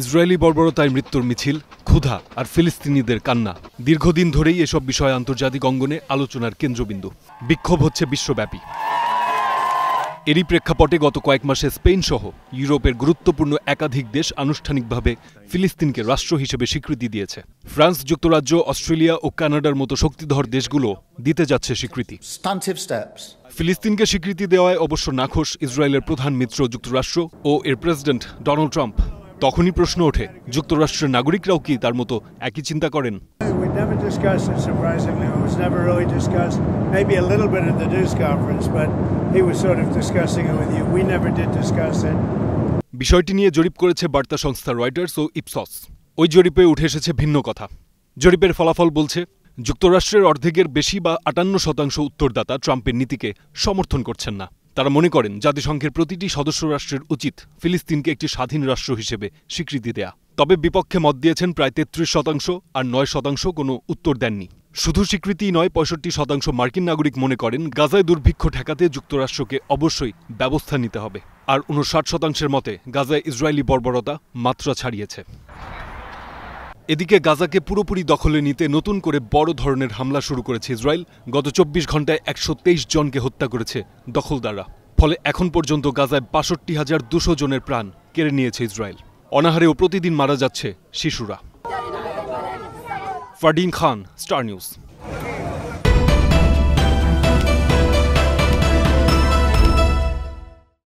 Israeli বর্বরতায় মৃত্যুর মিছিল, ক্ষুধা আর ফিলিস্তিনিদের কান্না দীর্ঘদিন ধরেই এসব বিষয় আন্তর্জাতিক অঙ্গনে আলোচনার কেন্দ্রবিন্দু। বিক্ষোভ হচ্ছে বিশ্বব্যাপী। এরই প্রেক্ষাপটে গত কয়েক মাসে স্পেন সহ ইউরোপের গুরুত্বপূর্ণ একাধিক দেশ আনুষ্ঠানিকভাবে ফিলিস্তিনকে রাষ্ট্র হিসেবে স্বীকৃতি দিয়েছে। ফ্রান্স, যুক্তরাজ্য, অস্ট্রেলিয়া ও কানাডার মতো শক্তিধর দেশগুলো দিতে যাচ্ছে স্বীকৃতি। ফিলিস্তিনকে স্বীকৃতি দেওয়ায় অবশ্য নাখোশ ইসরায়েলের প্রধান মিত্র যুক্তরাষ্ট্র ও এর প্রেসিডেন্ট ডোনাল্ড ট্রাম্প। তখনই প্রশ্ন ওঠে, যুক্তরাষ্ট্রের নাগরিকরাও কি তার মতো একই চিন্তা করেন? বিষয়টি নিয়ে জরিপ করেছে বার্তা সংস্থা রয়টার্স ও ইপসস। ওই জরিপে উঠে এসেছে ভিন্ন কথা। জরিপের ফলাফল বলছে, যুক্তরাষ্ট্রের অর্ধেকের বেশি বা 58% উত্তরদাতা ট্রাম্পের নীতিকে সমর্থন করছেন না। তারা মনে করেন জাতিসংঘের প্রতিটি সদস্য রাষ্ট্রের উচিত ফিলিস্তিনকে একটি স্বাধীন রাষ্ট্র হিসেবে স্বীকৃতি দেয়া। তবে বিপক্ষে মত দিয়েছেন প্রায় 33% আর 9% কোনো উত্তর দেননি। শুধু স্বীকৃতিই নয়, 65% মার্কিন নাগরিক মনে করেন গাজায় দুর্ভিক্ষ ঠেকাতে যুক্তরাষ্ট্রকে অবশ্যই ব্যবস্থা নিতে হবে। আর 59% মতে গাজায় ইসরায়েলি বর্বরতা মাত্রা ছাড়িয়েছে। এদিকে গাজাকে পুরোপুরি দখলে নিতে নতুন করে বড় ধরনের হামলা শুরু করেছে ইসরায়েল। গত 24 ঘন্টায় 123 জনকে হত্যা করেছে দখলদাররা। ফলে এখন পর্যন্ত গাজায় 62,200 জনের প্রাণ কেড়ে নিয়েছে ইসরায়েল। অনাহারেও প্রতিদিন মারা যাচ্ছে শিশুরা। ফারদিন খান, স্টার নিউজ।